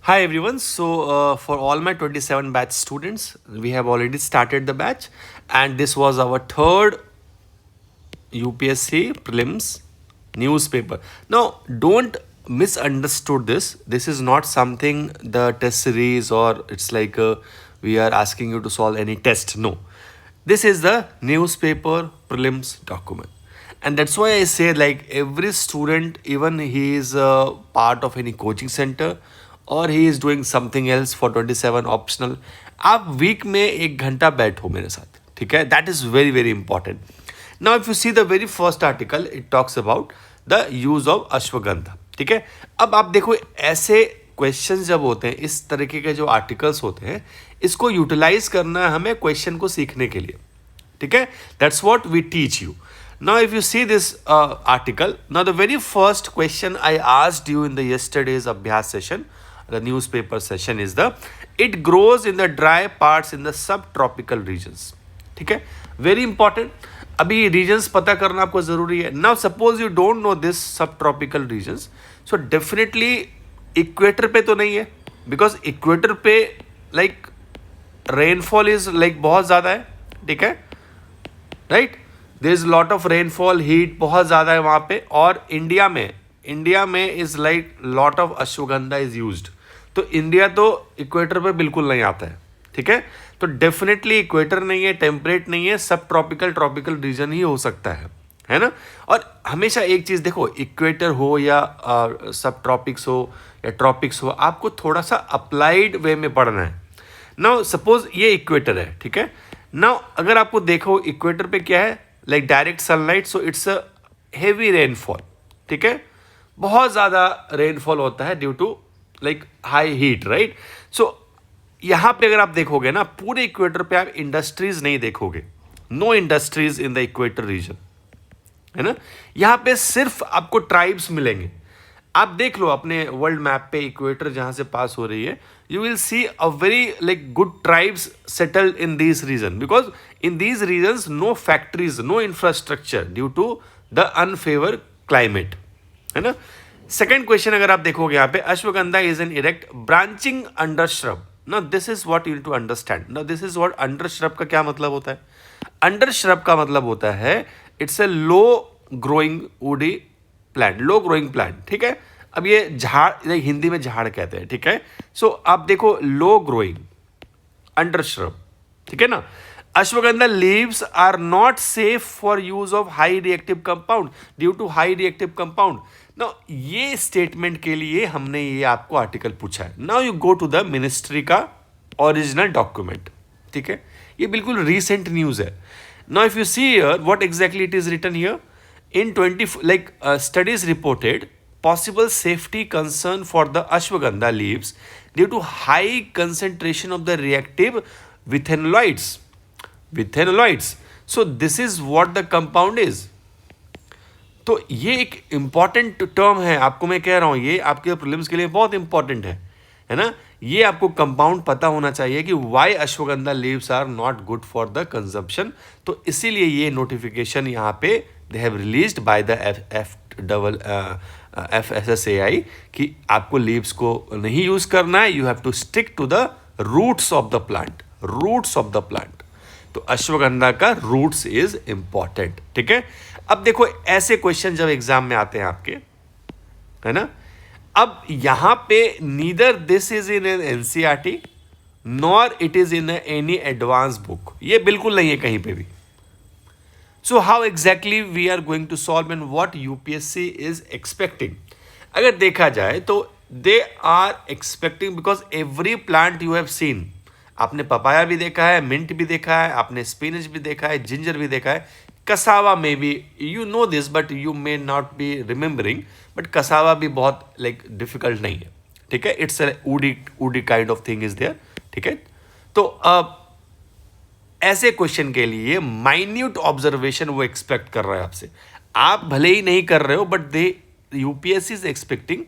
Hi everyone. For all my 27 batch students, we have already started the batch, and this was our third UPSC prelims newspaper. Now, don't misunderstood this. This is not something the test series or it's like we are asking you to solve any test. No, this is the newspaper prelims document, and that's why I say like every student, even he is a part of any coaching center और he is doing something else for 27 optional, आप week में 1 घंटा बैठो मेरे साथ, ठीक है. That is very very important. Now if you see the very first article, it talks about the use of ashwagandha, ठीक है. अब आप देखो ऐसे क्वेश्चन जब होते हैं, इस तरीके के जो आर्टिकल्स होते हैं, इसको यूटिलाइज करना है हमें क्वेश्चन को सीखने के लिए, ठीक है. That's what we teach you. Now, if you see this article, now the very first question I asked you in the yesterday's Abhyas session, the newspaper session is it grows in the dry parts in the subtropical regions. ठीक है, very important. अभी regions पता करना आपको ज़रूरी है. Now suppose you don't know this subtropical regions, so definitely equator पे तो नहीं है, because equator पे like rainfall is like बहुत ज़्यादा है, ठीक है, right? There is lot of rainfall, heat बहुत ज़्यादा है वहाँ पे. और इंडिया में is like lot of ashwagandha is used. तो इंडिया तो इक्वेटर पे बिल्कुल नहीं आता है, ठीक है. तो डेफिनेटली इक्वेटर नहीं है, टेम्परेट नहीं है, सब ट्रॉपिकल रीजन ही हो सकता है ना. और हमेशा एक चीज़ देखो, इक्वेटर हो या सब ट्रॉपिक्स हो या ट्रॉपिक्स हो, आपको थोड़ा सा अप्लाइड वे में पढ़ना है. नाउ सपोज ये इक्वेटर है, ठीक है. नाउ अगर आपको देखो इक्वेटर पे क्या है, like direct sunlight, so it's a heavy rainfall, ठीक है. बहुत ज़्यादा रेनफॉल होता है due to like high heat, right. So यहाँ पे अगर आप देखोगे ना, पूरे इक्वेटर पे आप इंडस्ट्रीज नहीं देखोगे. No industries in the equator region, है ना. यहाँ पे सिर्फ आपको ट्राइब्स मिलेंगे. आप देख लो अपने वर्ल्ड मैप पे इक्वेटर जहाँ से पास हो रही है, you will see a very like good tribes settled in these region, because in these regions no factories, no infrastructure due to the unfavor climate, है ना. सेकेंड क्वेश्चन अगर आप देखोगे यहाँ पे, ashwagandha is an erect branching under shrub. ना this is what you need to understand. ना this is what under shrub का क्या मतलब होता है. अंडर श्रब का मतलब होता है it's a low growing woody plant, low growing plant, ठीक है. अब ये झाड़, हिंदी में झाड़ कहते हैं, ठीक है. सो आप देखो लो ग्रोइंग अंडर श्रब, ठीक है ना. Ashwagandha leaves are not safe for use of high reactive compound due to high reactive compound. Now ये स्टेटमेंट के लिए हमने ये आपको आर्टिकल पूछा है. Now you go to the ministry का ओरिजिनल डॉक्यूमेंट, ठीक है. ये बिल्कुल रिसेंट न्यूज है. Now if you see here what exactly it is written here, in 20 like studies reported possible safety concern for the ashwagandha leaves due to high concentration of the reactive withanolides. So this is what the compound is. तो ये एक important term है, आपको मैं कह रहा हूँ, ये आपके प्रीलिम्स के लिए बहुत इंपॉर्टेंट है ना. ये आपको कंपाउंड पता होना चाहिए कि why ashwagandha leaves are not good for the consumption. तो इसीलिए ये नोटिफिकेशन यहाँ पे they have released by the FSSAI कि आपको लीव्स को नहीं यूज करना है. You have to stick to the roots of the plant. तो अश्वगंधा का रूट्स इज इंपॉर्टेंट, ठीक है. अब देखो ऐसे क्वेश्चन जब एग्जाम में आते हैं आपके, है ना. अब यहां पे neither this is in an NCERT nor it is in any advance book. ये बिल्कुल नहीं है कहीं पे भी. So how exactly we are going to solve and what UPSC is expecting. अगर देखा जाए तो they are expecting, because every plant you have seen, आपने पपाया भी देखा है, मिंट भी देखा है, आपने स्पिनच भी देखा है, जिंजर भी देखा है, कसावा में भी, you know this but you may not be remembering, but cassava भी बहुत लाइक डिफिकल्ट नहीं है, ठीक है. It's woody kind of thing is there, ठीक है. तो ऐसे क्वेश्चन के लिए माइन्यूट ऑब्जर्वेशन वो एक्सपेक्ट कर रहा है आपसे. आप भले ही नहीं कर रहे हो, but they UPSC is expecting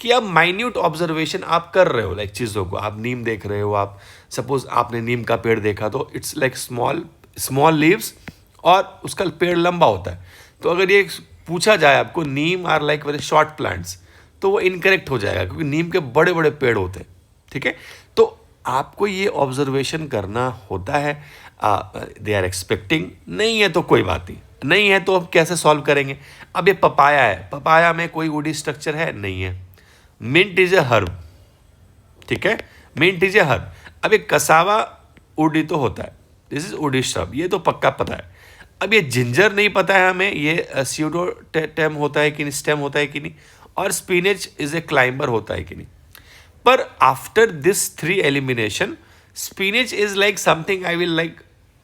कि आप माइन्यूट ऑब्जर्वेशन आप कर रहे हो, लाइक चीज़ों को. आप नीम देख रहे हो, आप सपोज आपने नीम का पेड़ देखा तो इट्स लाइक स्मॉल लीव्स और उसका पेड़ लंबा होता है. तो अगर ये पूछा जाए आपको neem are like very short plants, तो वो इनकरेक्ट हो जाएगा, क्योंकि नीम के बड़े बड़े पेड़ होते हैं, ठीक है, तो आपको ये ऑब्जर्वेशन करना होता है। दे आर एक्सपेक्टिंग, नहीं है तो कोई बात नहीं, नहीं है तो अब कैसे सॉल्व करेंगे। अब ये पपाया है, पपाया में कोई वुडी स्ट्रक्चर है, नहीं है। मिंट इज ए हर्ब, ठीक है, मिंट इज ए हर्ब। अब ये कसावा वुडी तो होता है, दिस इज वुडी श्रब, ये तो पक्का पता है। अब ये जिंजर नहीं पता है हमें, ये स्यूडो टेम होता है कि नहीं, स्टेम होता है कि नहीं, और स्पिनच इज ए क्लाइंबर होता है कि नहीं। पर after this 3 elimination, spinach is like something I will like,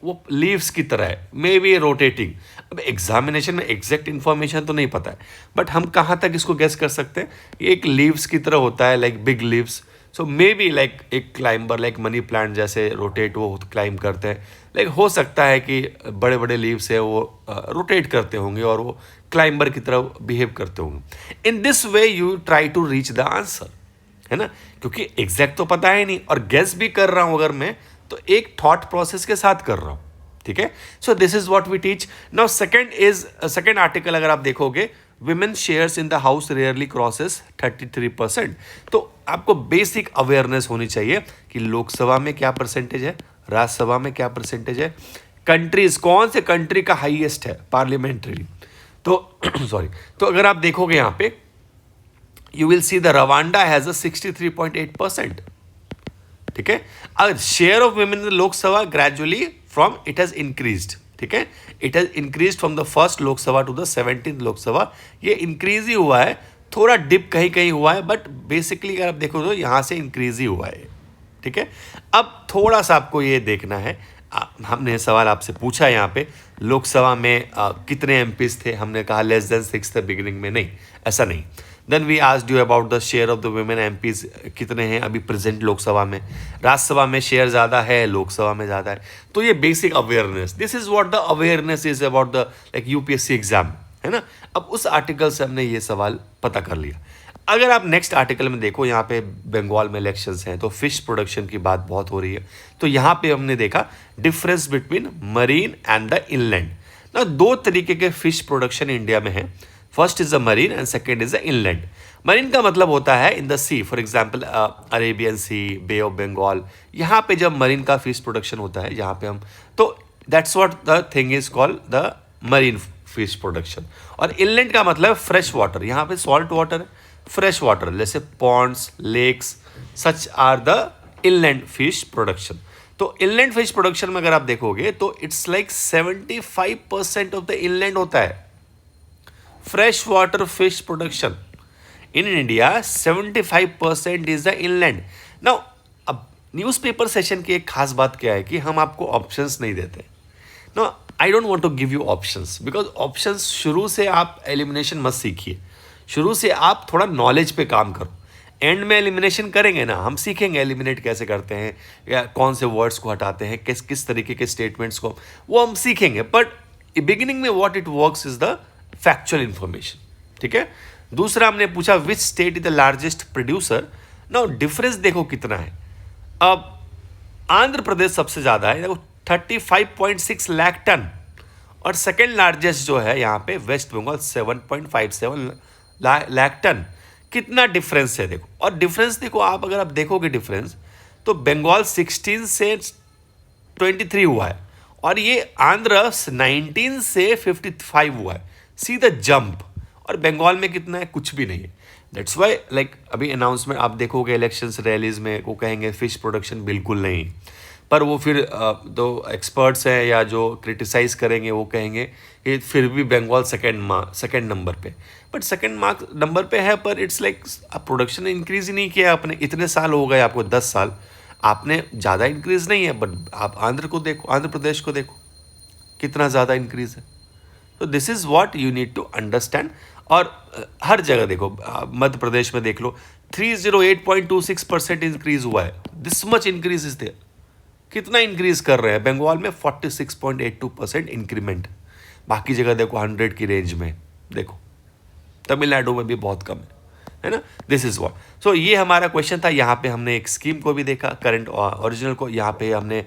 वो लीव्स की तरह है, मे बी रोटेटिंग। अब एग्जामिनेशन में एग्जैक्ट इन्फॉर्मेशन तो नहीं पता है, बट हम कहाँ तक इसको गेस कर सकते हैं, ये एक लीव्स की तरह होता है, like big leaves. So may be like एक क्लाइंबर, लाइक मनी प्लांट जैसे रोटेट वो क्लाइंब करते हैं, लाइक हो सकता है कि बड़े बड़े लीव्स है वो रोटेट करते होंगे और वो क्लाइंबर की तरह बिहेव करते होंगे। In this way you try to reach the answer, है ना, क्योंकि एग्जैक्ट तो पता है नहीं, और गेस भी कर रहा हूं अगर मैं, तो एक थॉट प्रोसेस के साथ कर रहा हूं, ठीक है। So this is what we teach. Now second article अगर आप देखोगे, women shares in the house rarely crosses 33%। तो आपको बेसिक अवेयरनेस होनी चाहिए कि लोकसभा में क्या परसेंटेज है, राज्यसभा में क्या परसेंटेज है, कंट्रीज कौन से कंट्री का हाईएस्ट है पार्लियामेंट्री। तो सॉरी, तो अगर आप देखोगे यहां पे, you will see the Rwanda has a 63.8%, ठीक है। अगर share of women in the Lok Sabha gradually from it has increased, ठीक है, it has increase from the first Lok Sabha to the 17th Lok Sabha, ये इंक्रीज ही हुआ है, थोड़ा डिप कहीं कहीं हुआ है, बट बेसिकली अगर आप देखो तो यहां से इंक्रीज ही हुआ है, ठीक है। अब थोड़ा सा आपको ये देखना है, हमने सवाल आपसे पूछा यहाँ पे लोकसभा में कितने एमपीज थे, हमने कहा लेस देन 6 थे बिगिनिंग में, नहीं ऐसा नहीं। Then we asked you about the share of the women MPs, कितने हैं अभी प्रेजेंट लोकसभा में, राज्यसभा में शेयर ज़्यादा है, लोकसभा में ज़्यादा है। तो ये basic awareness, this is what the awareness is about the like UPSC exam, है ना। अब उस आर्टिकल से हमने ये सवाल पता कर लिया। अगर आप नेक्स्ट आर्टिकल में देखो, यहाँ पे बंगाल में इलेक्शंस हैं तो फिश प्रोडक्शन की बात बहुत हो रही है, तो यहाँ पे हमने देखा difference between marine and the inland ना। 2 तरीके के फिश प्रोडक्शन इंडिया में है, first is the marine and second is the inland. Marine का मतलब होता है in the sea, for example Arabian sea, bay of Bengal, यहाँ पे जब मरीन का फिश प्रोडक्शन होता है, यहाँ पे हम, तो that's what the thing is called the marine fish production. और इनलैंड का मतलब फ्रेश वाटर, यहाँ पे सॉल्ट वाटर है, फ्रेश वाटर जैसे ponds, lakes, such are the inland fish production. तो इनलैंड फिश प्रोडक्शन में अगर आप देखोगे तो it's like 75% of the inland होता है fresh water fish production in India, 75% is the inland. Now अब न्यूज़पेपर सेशन की एक खास बात क्या है कि हम आपको ऑप्शंस नहीं देते। No, I don't want to give you options, because options शुरू से आप एलिमिनेशन मत सीखिए, शुरू से आप थोड़ा नॉलेज पे काम करो। एंड में एलिमिनेशन करेंगे ना, हम सीखेंगे एलिमिनेट कैसे करते हैं, या कौन से वर्ड्स को हटाते हैं, किस किस तरीके के स्टेटमेंट्स को, वो हम सीखेंगे। बट बिगिनिंग में what it works is the factual information, ठीक है। दूसरा हमने पूछा which state is the largest producer. Now difference देखो कितना है। अब आंध्र प्रदेश सबसे ज़्यादा है, देखो 35.6 लाख टन, और सेकेंड लार्जेस्ट जो है यहाँ पे वेस्ट बंगाल 7.57 लाख टन। कितना डिफरेंस है देखो, और डिफरेंस देखो आप, अगर आप देखोगे डिफरेंस तो बंगाल 16 से 23 हुआ है, और ये आंध्र 19 से 55 हुआ है, सी द जंप। और बंगाल में कितना है, कुछ भी नहीं है। दैट्स वाई लाइक अभी अनाउंसमेंट आप देखोगे इलेक्शंस रैलीज में, वो कहेंगे फिश प्रोडक्शन बिल्कुल नहीं, पर वो फिर दो एक्सपर्ट्स हैं या जो क्रिटिसाइज करेंगे वो कहेंगे कि फिर भी बंगाल सेकेंड नंबर पे, बट सेकेंड नंबर पे है, पर इट्स लाइक प्रोडक्शन इंक्रीज ही नहीं किया आपने, इतने साल हो गए आपको, 10 साल आपने, ज़्यादा इंक्रीज नहीं है। बट आप आंध्र को देखो, आंध्र प्रदेश को देखो कितना ज़्यादा इंक्रीज है। तो this is what you need to understand. और हर जगह देखो, मध्य प्रदेश में देख लो 308.26% इंक्रीज हुआ है, this much increase is there. कितना इंक्रीज कर रहे हैं, बंगाल में 46.82% इंक्रीमेंट, बाकी जगह देखो 100 की रेंज में, देखो तमिलनाडु में भी बहुत कम है ना। दिस इज व्हाट, सो ये हमारा क्वेश्चन था। यहाँ पे हमने एक स्कीम को भी देखा, करंट ओरिजिनल को, यहाँ पे हमने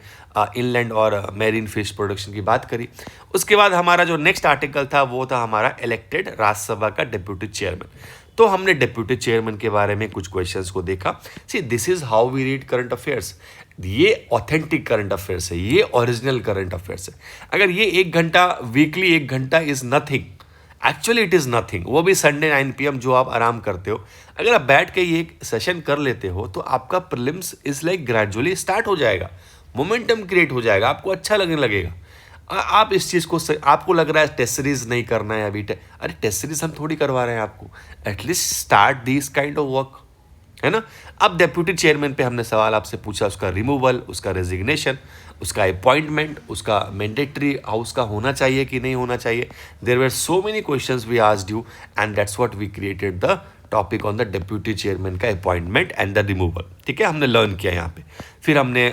इनलैंड और मैरीन फिश प्रोडक्शन की बात करी। उसके बाद हमारा जो नेक्स्ट आर्टिकल था वो था हमारा इलेक्टेड राज्यसभा का डिप्यूटी चेयरमैन। तो हमने डिप्यूटी चेयरमैन के बारे में कुछ क्वेश्चंस को देखा. See this is how we read current affairs. ये ऑथेंटिक करंट अफेयर्स है, ये ओरिजिनल करंट अफेयर्स है. अगर ये 1 घंटा वीकली 1 घंटा is nothing, actually it is nothing. वो भी संडे 9 PM जो आप आराम करते हो, अगर आप बैठ के ये एक सेशन कर लेते हो तो आपका prelims is like gradually start हो जाएगा, मोमेंटम क्रिएट हो जाएगा, आपको अच्छा लगने लगेगा. आप इस चीज़ को आपको लग रहा है टेस्ट सीरीज नहीं करना है अभी, अरे टेस्ट सीरीज हम थोड़ी करवा रहे हैं आपको. At least start this kind of work, है ना. अब डेप्यूटी चेयरमैन पे हमने सवाल आपसे पूछा, उसका रिमूवल, उसका रेजिग्नेशन, उसका अपॉइंटमेंट, उसका मैंडेटरी हाउस का होना चाहिए कि नहीं होना चाहिए. There were so many questions we asked you and that's what we created the topic on the deputy chairman का अपॉइंटमेंट एंड द रिमूवल. ठीक है, हमने लर्न किया यहाँ पे. फिर हमने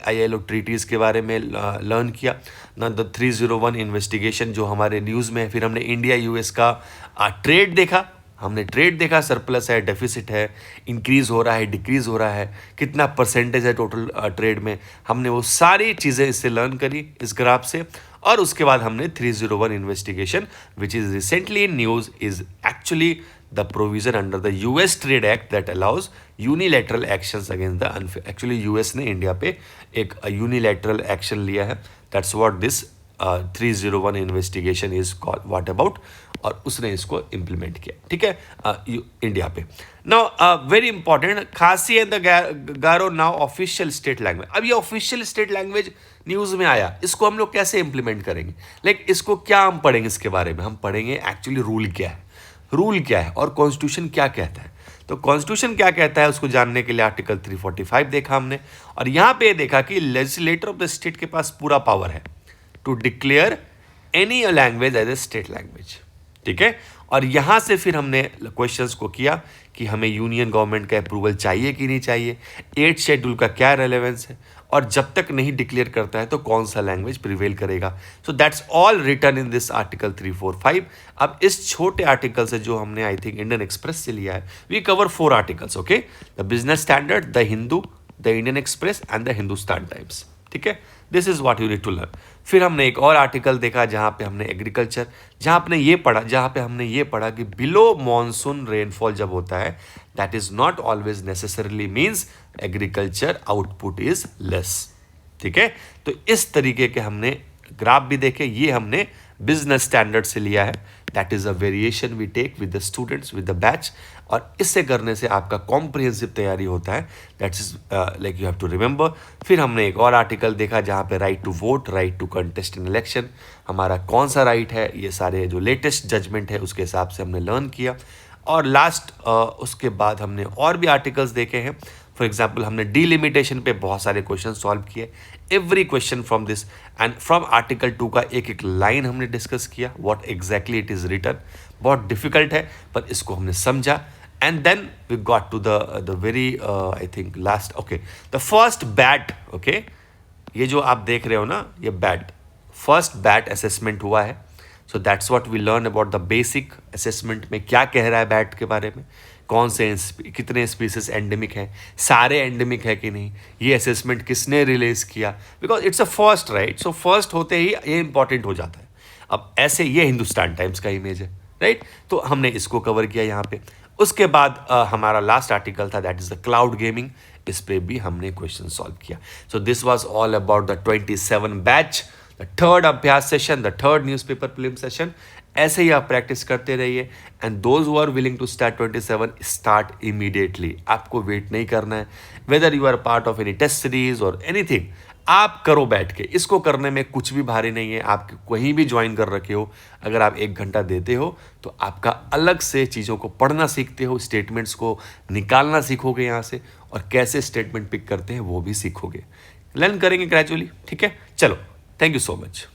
ILO ट्रीटीज़ के बारे में लर्न किया ना, द 301 इन्वेस्टिगेशन जो हमारे न्यूज़ में है. फिर हमने इंडिया US का ट्रेड देखा. हमने ट्रेड देखा, सरप्लस है, डेफिसिट है, इंक्रीज़ हो रहा है, डिक्रीज़ हो रहा है, कितना परसेंटेज है टोटल ट्रेड में. हमने वो सारी चीज़ें इससे लर्न करी इस ग्राफ से. और उसके बाद हमने 301 investigation which is recently in news is actually the provision under the US trade act that allows unilateral actions against the unfair. Actually US ने इंडिया पे एक यूनिलैटरल एक्शन लिया है. That's what this 301 investigation is called, what about, और उसने इसको implement किया. ठीक है, इंडिया पे. नाउ वेरी इंपॉर्टेंट, खासी and the Garo now official state language. अब ये ऑफिशियल स्टेट लैंग्वेज न्यूज़ में आया, इसको हम लोग कैसे इम्प्लीमेंट करेंगे, इसको क्या हम पढ़ेंगे, इसके बारे में हम पढ़ेंगे एक्चुअली रूल क्या है, रूल क्या है और कॉन्स्टिट्यूशन क्या कहता है. तो कॉन्स्टिट्यूशन क्या कहता है उसको जानने के लिए आर्टिकल 345 देखा हमने, और यहाँ पे देखा कि लेजिस्लेटर ऑफ द स्टेट के पास पूरा पावर है to declare any language as a state language. ठीक है, और यहाँ से फिर हमने क्वेश्चंस को किया कि हमें यूनियन गवर्नमेंट का अप्रूवल चाहिए कि नहीं चाहिए, 8th शेड्यूल का क्या रेलेवेंस है, और जब तक नहीं डिक्लेयर करता है तो कौन सा लैंग्वेज प्रिवेल करेगा. So that's all return in this article 345. अब इस छोटे आर्टिकल से जो हमने आई थिंक इंडियन एक्सप्रेस से लिया है, we cover 4 articles. Okay, the Business Standard, the Hindu, the Indian Express and the Hindustan Times. ठीक है, this is what you need to learn. फिर हमने एक और आर्टिकल देखा जहाँ पे हमने एग्रीकल्चर, जहाँ पे हमने ये पढ़ा कि बिलो मॉनसून रेनफॉल जब होता है, that is not always necessarily means agriculture output is less. ठीक है, तो इस तरीके के हमने ग्राफ भी देखे. ये हमने बिजनेस स्टैंडर्ड से लिया है. That is a variation we take with the students, with the batch, और इससे करने से आपका कॉम्प्रिहेंसिव तैयारी होता है. That is like you have to remember. फिर हमने एक और आर्टिकल देखा जहाँ पे right to vote, right to contest in election, हमारा कौन सा राइट है, ये सारे जो लेटेस्ट जजमेंट है उसके हिसाब से हमने लर्न किया. और लास्ट उसके बाद हमने और भी आर्टिकल्स देखे हैं. फॉर एग्जाम्पल हमने डीलिमिटेशन पे बहुत सारे क्वेश्चन सॉल्व किए. Every question from this and from article 2 का एक एक लाइन हमने डिस्कस किया, what exactly it is written. बहुत डिफिकल्ट है पर इसको हमने समझा. And then we got to the very I think last, okay, the first bat. Okay, ये जो आप देख रहे हो ना, ये बैट, फर्स्ट बैट असेसमेंट हुआ है. So that's what we learn about the basic assessment में क्या कह रहा है बैट के बारे में, कौन से कितने स्पीसीज एंडेमिक हैं, सारे एंडेमिक है कि नहीं, ये असेसमेंट किसने रिलीज किया, because it's a first, right. So first होते ही ये इंपॉर्टेंट हो जाता है. अब ऐसे ये हिंदुस्तान टाइम्स का इमेज है, राइट. तो हमने इसको कवर किया यहाँ पे. उसके बाद हमारा लास्ट आर्टिकल था that is the cloud gaming. इस पे भी हमने क्वेश्चन सॉल्व किया. So this was all about the 27 batch, the third Abhyas session, the third newspaper prelim session. ऐसे ही आप प्रैक्टिस करते रहिए. And those who are willing to start 27, start immediately. आपको वेट नहीं करना है. Whether you are part of any test series और एनीथिंग, आप करो बैठ के. इसको करने में कुछ भी भारी नहीं है. आप कहीं भी ज्वाइन कर रखे हो, अगर आप 1 घंटा देते हो तो आपका अलग से चीज़ों को पढ़ना सीखते हो, स्टेटमेंट्स को निकालना सीखोगे यहाँ से, और कैसे स्टेटमेंट पिक करते हैं वो भी सीखोगे. लर्न करेंगे ग्रेजुअली. ठीक है, चलो, थैंक यू सो मच.